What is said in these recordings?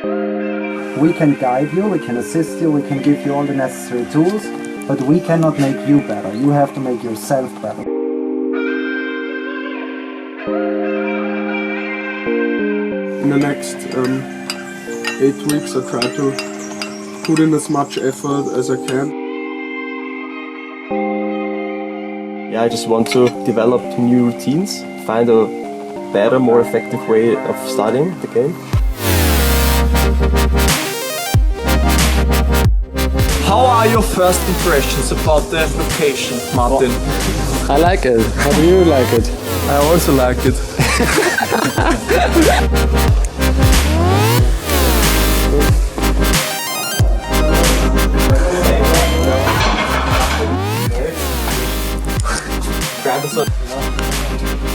We can guide you, we can assist you, we can give you all the necessary tools, but we cannot make you better. You have to make yourself better. In the next 8 weeks I try to put in as much effort as I can. Yeah, I just want to develop new routines, find a better, more effective way of studying the game. How are your first impressions about the location, Martin? I like it. How do you like it? I also like it.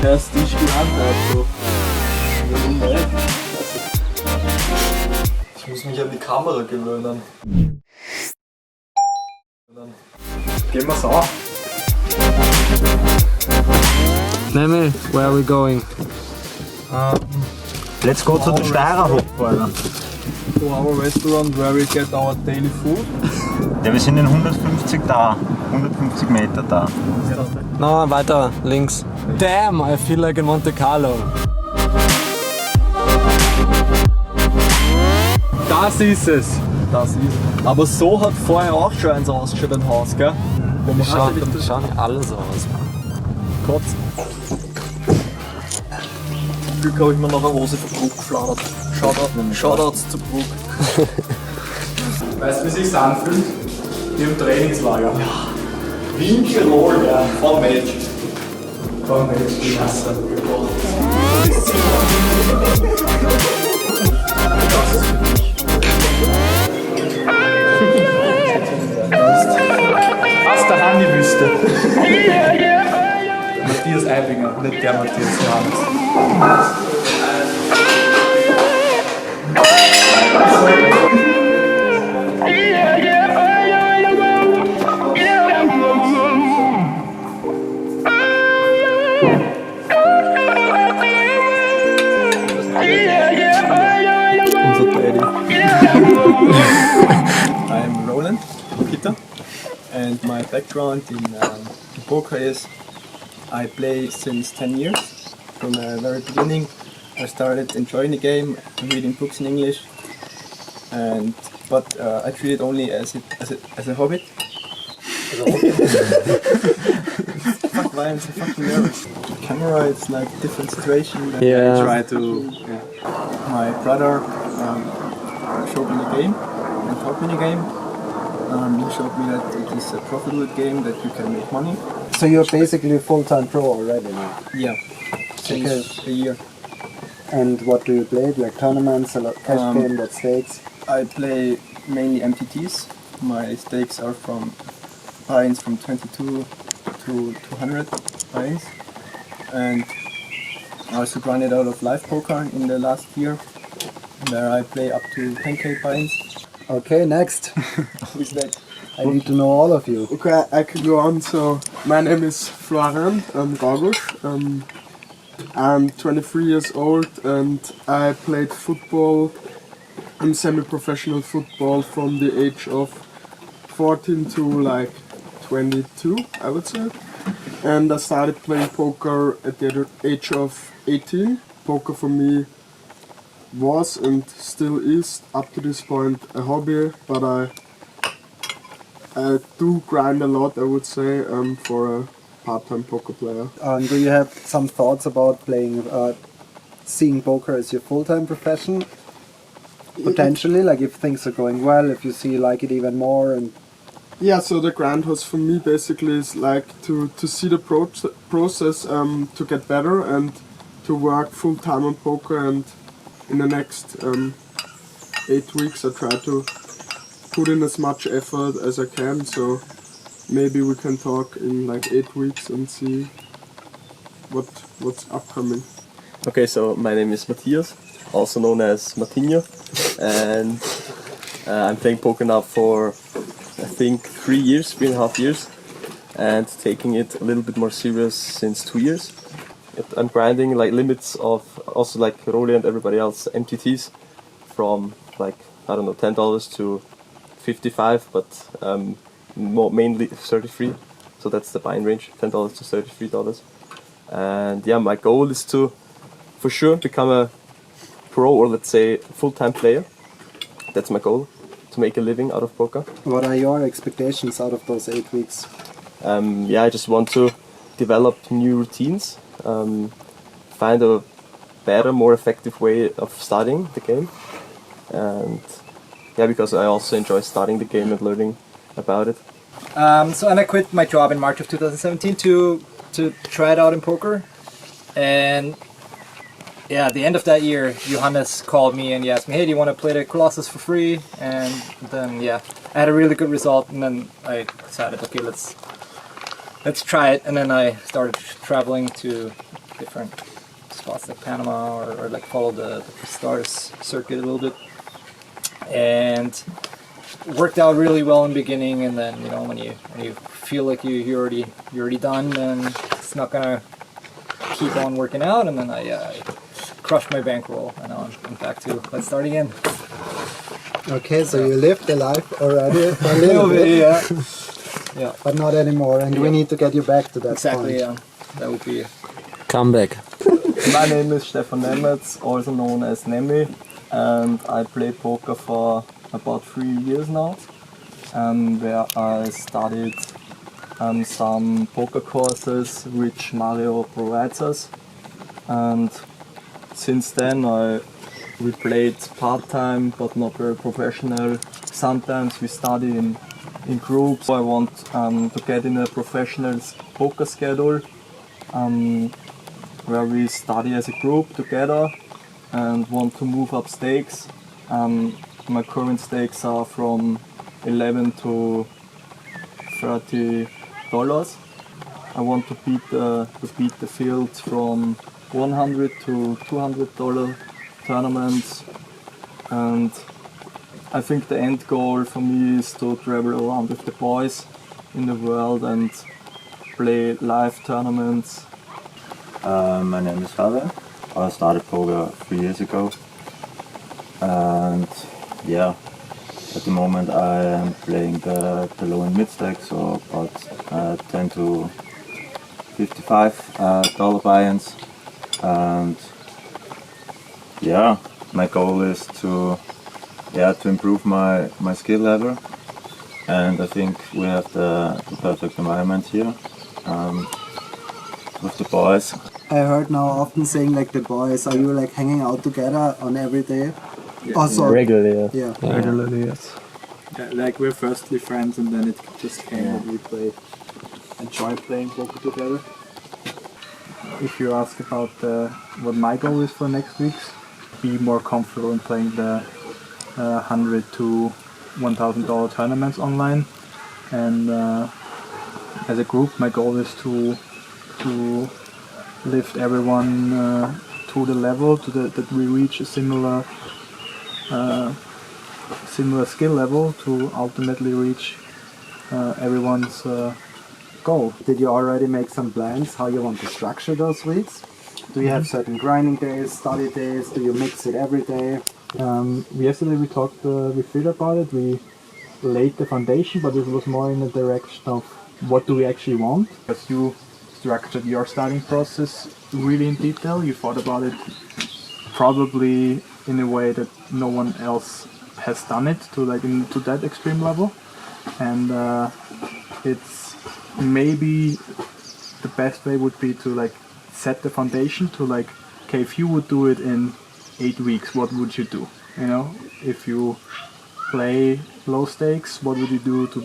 Erst dich gelernt habe. Ich muss mich an die Kamera gewöhnen. Gehen wir's auf. Nemi, where are we going? Let's go to the Steirer Hochburg. To our restaurant where we get our daily food. Ja, wir sind in 150 da, 150 Meter da. No, weiter, links. Damn, I feel like in Monte Carlo. Das ist es. Das ist es. Aber so hat vorher auch schon eins ausgeschaut, ein Haus, gell? Wo man Schauen alle so aus. Kotz. Glück habe ich mir noch eine Hose von Bruck geflattert. Shoutouts zu Bruck. Weißt du, wie sich's anfühlt? Wie im Trainingslager. Ja. Wie in Tirol, ja. Vor dem Match. Vor dem Match, die Masse. Was der Hanni wüsste. Matthias Eibinger, nicht der Matthias Johannes. Unser Daddy. I'm Roland Peter, and my background in poker is I play since 10 years. From the very beginning I started enjoying the game, reading books in English, but I treat it only as a hobby. Fuck, why am I so fucking nervous? Camera, it's like a different situation. Yeah. I try to. My brother showed me the game and taught me the game. He showed me that it is a profitable game, that you can make money. So you're basically a full-time pro already now? Yeah, since a year. And what do you play? Like tournaments, a cash game, what stakes? I play mainly MTTs. My stakes are from buy-ins from 22 to 200 buy-ins. And I also grinded out of live poker in the last year, where I play up to 10k buy-ins. Okay, next. Who's that? I need to know all of you. Okay, I can go on. So my name is Florian Ragusch. I'm 23 years old and I played football and semi-professional football from the age of 14 to like 22, I would say. And I started playing poker at the age of 18. Poker for me was and still is up to this point a hobby, but I do grind a lot, I would say, for a part-time poker player. Do you have some thoughts about playing, seeing poker as your full-time profession? Potentially, like if things are going well, if you see you like it even more, and yeah, so the grindhouse for me basically is like to see the process to get better and to work full-time on poker, and in the next 8 weeks I try to put in as much effort as I can, so maybe we can talk in like 8 weeks and see what's upcoming. Okay, so my name is Matthias, also known as Martinho, and I'm playing poker now for I think 3.5 years, and taking it a little bit more serious since 2 years. I'm grinding like limits of also like Rolly and everybody else MTTs from like, I don't know, $10 to 55, but mainly 33. So that's the buying range, $10 to $33. And yeah, my goal is to, for sure, become a pro, or let's say full-time player. That's my goal, to make a living out of poker. What are your expectations out of those 8 weeks? I just want to develop new routines, find a better, more effective way of starting the game, and yeah, because I also enjoy starting the game and learning about it. And I quit my job in March of 2017 to try it out in poker, and yeah, at the end of that year, Johannes called me and he asked me, hey, do you want to play the Colossus for free? And then yeah, I had a really good result, and then I decided, okay, let's try it. And then I started traveling to different spots like Panama, or like follow the Stars circuit a little bit, and worked out really well in the beginning. And then, you know, when you feel like you're already done, then it's not gonna keep on working out. And then I crushed my bankroll, and now I'm back to let's start again. Okay, so you lived the life already for a little bit, yeah, but not anymore, and we need to get you back to that exactly. point. Yeah, that would be Come back. My name is Stefan Nemetz, also known as Nemi, and I play poker for about 3 years now, where I studied some poker courses which Mario provides us, and since then we played part-time but not very professional. Sometimes we study in groups. I want to get in a professional poker schedule where we study as a group together and want to move up stakes. My current stakes are from $11 to $30. I want to beat the field from $100 to $200 tournaments, and I think the end goal for me is to travel around with the boys in the world and play live tournaments. My name is Fedor. I started poker 3 years ago, and yeah, at the moment I am playing the low and mid stack, so about 10 to $55 buy-ins, and yeah, my goal is to improve my skill level, and I think we have the perfect environment here with the boys. I heard now often saying like the boys, are you like hanging out together on every day? Yeah. Also, Regularly, yeah. Regularly, yes. Yeah, like we're firstly friends, and then it just came that we enjoy playing poker together. If you ask about what my goal is for next week's, be more comfortable in playing the $100 to $1,000 tournaments online, and as a group my goal is to lift everyone to the level that we reach a similar skill level to ultimately reach everyone's goal. Did you already make some plans how you want to structure those weeks? Do you have certain grinding days, study days? Do you mix it every day? Yesterday we talked with Fedor about it. We laid the foundation, but it was more in the direction of what do we actually want. Because you structured your starting process really in detail. You thought about it probably in a way that no one else has done it to that extreme level, and it's maybe the best way would be to like set the foundation to like, okay, if you would do it in 8 weeks, what would you do? You know, if you play low stakes, what would you do to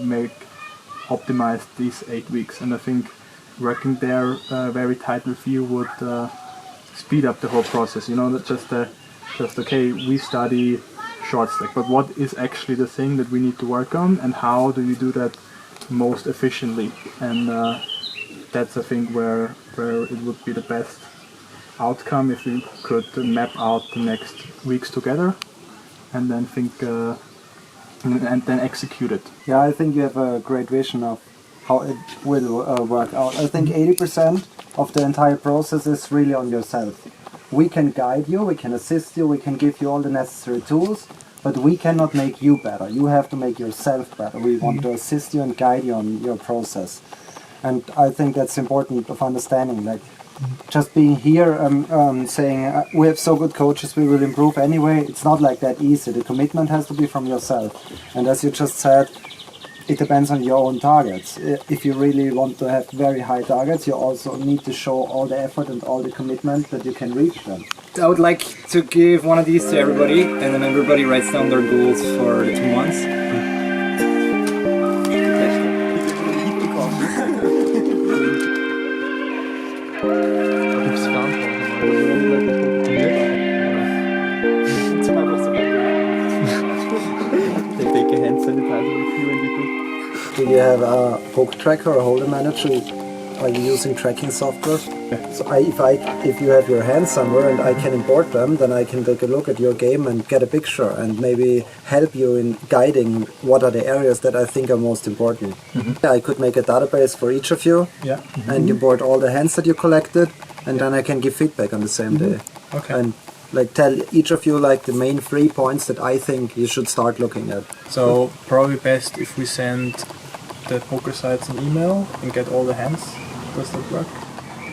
optimize these 8 weeks? And I think working there very tight with you would speed up the whole process. You know, not just okay, we study short stack, but what is actually the thing that we need to work on, and how do you do that most efficiently? And that's I think where it would be the best outcome if we could map out the next weeks together, and then think and then execute it. Yeah, I think you have a great vision of how it will work out. I think 80% of the entire process is really on yourself. We can guide you, we can assist you, we can give you all the necessary tools, but we cannot make you better. You have to make yourself better. We want to assist you and guide you on your process. And I think that's important of understanding. Like, just being here saying we have so good coaches, we will improve anyway. It's not like that easy. The commitment has to be from yourself. And as you just said, it depends on your own targets. If you really want to have very high targets, you also need to show all the effort and all the commitment that you can reach them. I would like to give one of these to everybody, and then everybody writes down their goals for the 2 months. Do you have a poker tracker or holder manager? Are you using tracking software? So if you have your hands somewhere and I can import them, then I can take a look at your game and get a picture and maybe help you in guiding what are the areas that I think are most important. I could make a database for each of you and import all the hands that you collected, and then I can give feedback on the same day. Okay. And like tell each of you like the main 3 points that I think you should start looking at. So probably best if we send the poker sites an email and get all the hands. Does that work?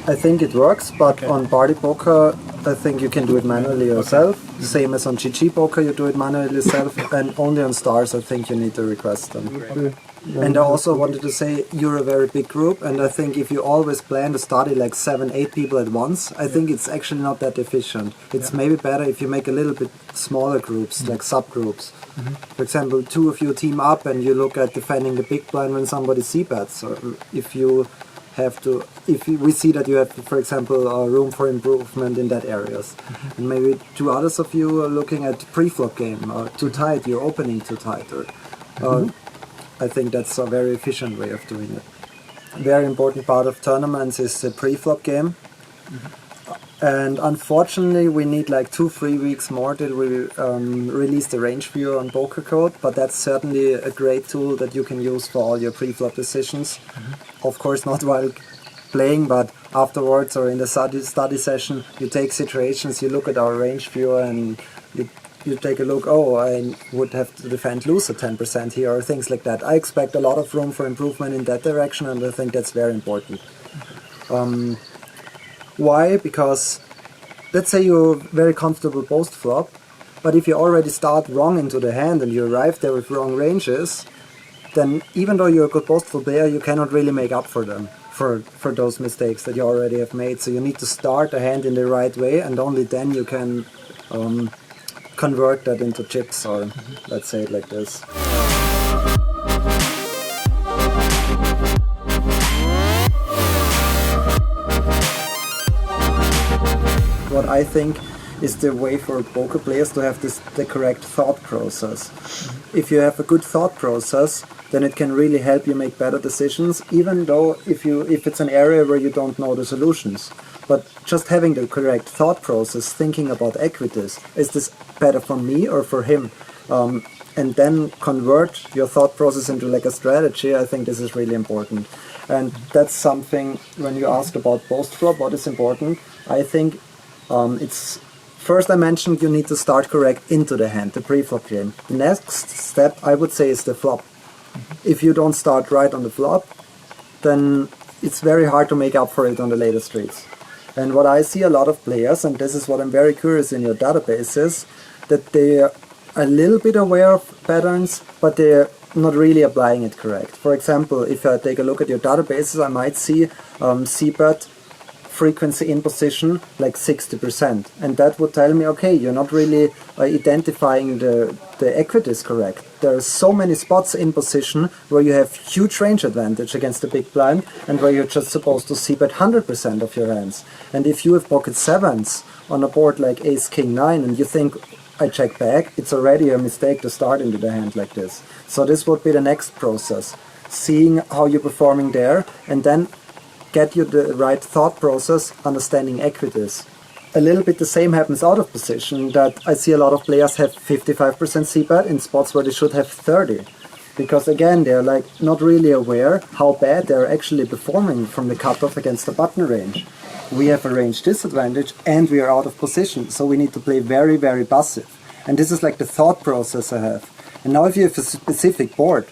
I think it works, but on Party Poker, I think you can do it manually yourself. Same as on GGPoker, you do it manually yourself, and only on Stars, I think you need to request them. And I also wanted to say, you're a very big group, and I think if you always plan to study like 7-8 people at once, I think it's actually not that efficient. It's maybe better if you make a little bit smaller groups, like subgroups. For example, 2 of you team up and you look at defending the big blind when somebody c-bets. Or if you have to, we see that you have, for example, room for improvement in that areas. And maybe 2 others of you are looking at pre-flop game, or too tight, you're opening too tight. Or, I think that's a very efficient way of doing it. A very important part of tournaments is the pre-flop game. And unfortunately we need like 2-3 weeks more till we release the range viewer on Pokercode, but that's certainly a great tool that you can use for all your pre-flop decisions. Of course not while playing, but afterwards or in the study session you take situations, you look at our range viewer and you take a look, oh, I would have to defend loser 10% here, or things like that. I expect a lot of room for improvement in that direction, and I think that's very important. Why? Because let's say you're very comfortable post-flop, but if you already start wrong into the hand and you arrive there with wrong ranges, then even though you're a good post-flop player, you cannot really make up for them, for those mistakes that you already have made. So you need to start the hand in the right way, and only then you can convert that into chips, or let's say it like this. What I think is the way for poker players to have the correct thought process. If you have a good thought process, then it can really help you make better decisions, even though if it's an area where you don't know the solutions. But just having the correct thought process, thinking about equities, is this better for me or for him? And then convert your thought process into like a strategy. I think this is really important. And that's something, when you ask about post-flop, what is important, I think it's, first I mentioned you need to start correct into the hand, the pre-flop game. The next step, I would say, is the flop. If you don't start right on the flop, then it's very hard to make up for it on the later streets. And what I see a lot of players, and this is what I'm very curious in your databases, that they are a little bit aware of patterns, but they're not really applying it correct. For example, if I take a look at your databases, I might see c-bet frequency in position like 60%, and that would tell me, okay, you're not really identifying the equities correct. There are so many spots in position where you have huge range advantage against the big blind, and where you're just supposed to c-bet 100% of your hands. And if you have pocket sevens on a board like ace king 9 and you think I check back, it's already a mistake to start into the hand like this. So this would be the next process, seeing how you're performing there, and then get you the right thought process, understanding equities. A little bit the same happens out of position, that I see a lot of players have 55% c-bet in spots where they should have 30. Because again, they're like not really aware how bad they're actually performing from the cutoff against the button range. We have a range disadvantage and we are out of position, so we need to play very, very passive. And this is like the thought process I have. And now if you have a specific board,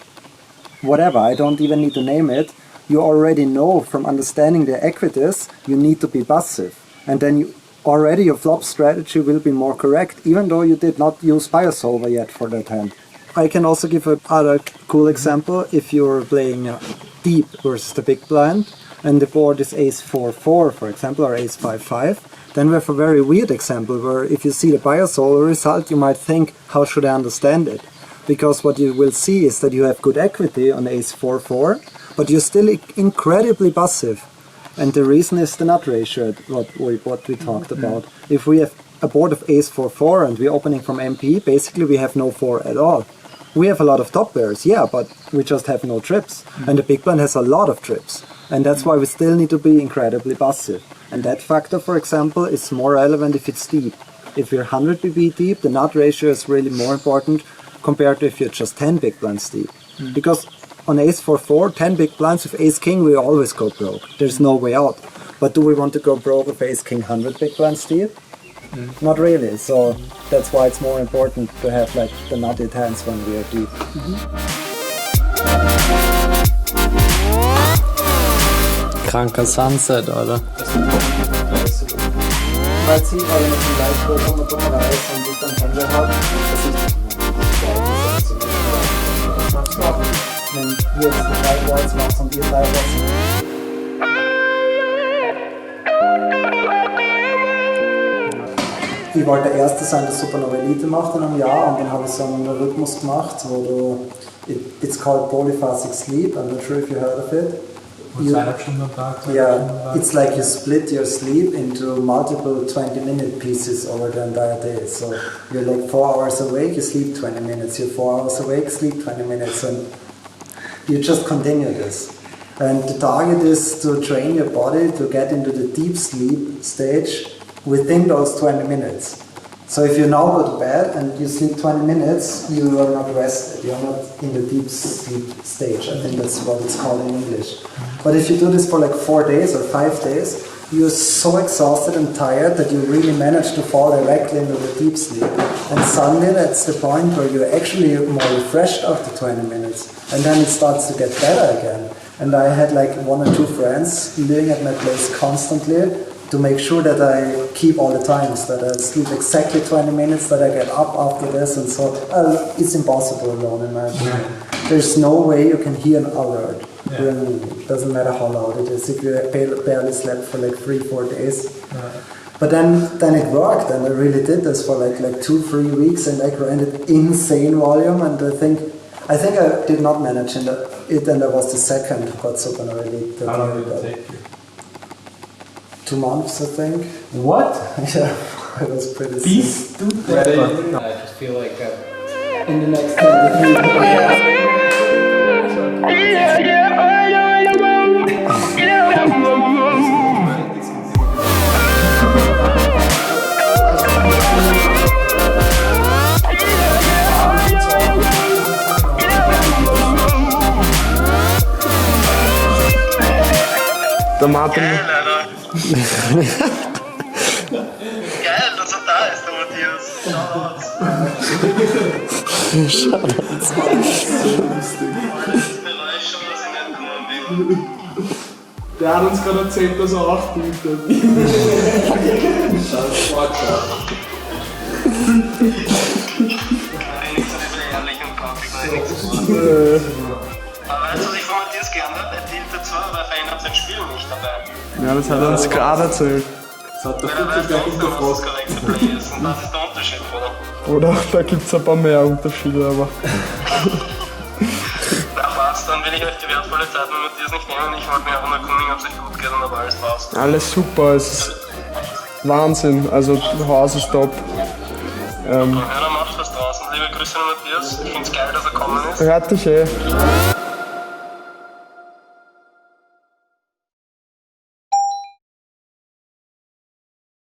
whatever, I don't even need to name it, you already know from understanding the equities, you need to be passive. And then already your flop strategy will be more correct, even though you did not use Biosolver yet for that hand. I can also give another cool example. If you're playing deep versus the big blind, and the board is ace 4-4, for example, or ace 5-5, then we have a very weird example where if you see the Biosolver result, you might think, how should I understand it? Because what you will see is that you have good equity on ace 4-4, but you're still incredibly passive. And the reason is the nut ratio, what we talked about. If we have a board of ace 4-4 and we're opening from MP, basically we have no 4 at all. We have a lot of top pairs, yeah, but we just have no trips. And the big blind has a lot of trips. And that's why we still need to be incredibly passive. And that factor, for example, is more relevant if it's deep. If you're 100 BB deep, the nut ratio is really more important compared to if you're just 10 big blinds deep. Because on ace 4-4, 10 big blinds with ace king, we always go broke. There's no way out. But do we want to go broke with ace king 100 big blinds deep? Not really. So that's why it's more important to have like the nutted hands when we are deep. Kranker Sunset, oder? Weil sie alle mit dem Live-Boot und dummerweise und ich dann Hände habe, dass ich wenn wir jetzt die 3 Balls machen und ihr 3 Balls. Ich wollte der Erste sein, der Supernova Elite macht in einem Jahr, und dann habe ich so einen Rhythmus gemacht, wo du, it's called polyphasic sleep, I'm not sure if you heard of it. Yeah, it's like you split your sleep into multiple 20-minute pieces over the entire day. So you're like 4 hours awake, you sleep 20 minutes, you're 4 hours awake, sleep 20 minutes, and you just continue this. And the target is to train your body to get into the deep sleep stage within those 20 minutes. So if you now go to bed and you sleep 20 minutes, you are not rested, you're not in the deep sleep stage. I think that's what it's called in English. But if you do this for like 4 days or 5 days, you're so exhausted and tired that you really manage to fall directly into the deep sleep. And suddenly that's the point where you're actually more refreshed after 20 minutes. And then it starts to get better again. And I had like 1 or 2 friends living at my place constantly to make sure that I keep all the times, that I sleep exactly 20 minutes, that I get up after this, and so it's impossible alone in my opinion. There's no way you can hear an alert. It doesn't matter how loud it is, if you barely slept for like 3-4 days. But then it worked, and I really did this for like 2-3 weeks, and I granted insane volume, and I think I did not manage it, and I was the second who got Supernova Elite. How long did it take you? 2 months, I think. What? Yeah, it was pretty These sick. two I just feel like In the next 10 years. Der Martin. Geil, Alter. Geil, dass er da ist, der Matthias. Shoutouts. Bereicherung, dass ich nicht kommen bin. Der hat uns gerade erzählt, dass er auch bietet. Schau, nicht so diese ehrlichen und kaufig. Aber weißt du, was ich von Matthias gelernt habe? Er tiltet zwar, aber er verändert sein Spiel nicht dabei. Ja, das hat er uns gerade erzählt. das hat der Weil er weiß Fußball trotzdem, was das gefragt. korrekte Play ist. Und das ist der Unterschied, oder? Oder da gibt es ein paar mehr Unterschiede, aber. Na passt, dann will ich euch die wertvolle Zeit mit Matthias nicht nehmen. Ich wollte mich einfach nur erkundigen, ob es euch gut geht und ob alles passt. Alles super, es ist Wahnsinn, also Haus ist top. Ja, dann macht was draußen. Liebe Grüße an Matthias. Ich finde es geil, dass er gekommen ist. Hört dich eh.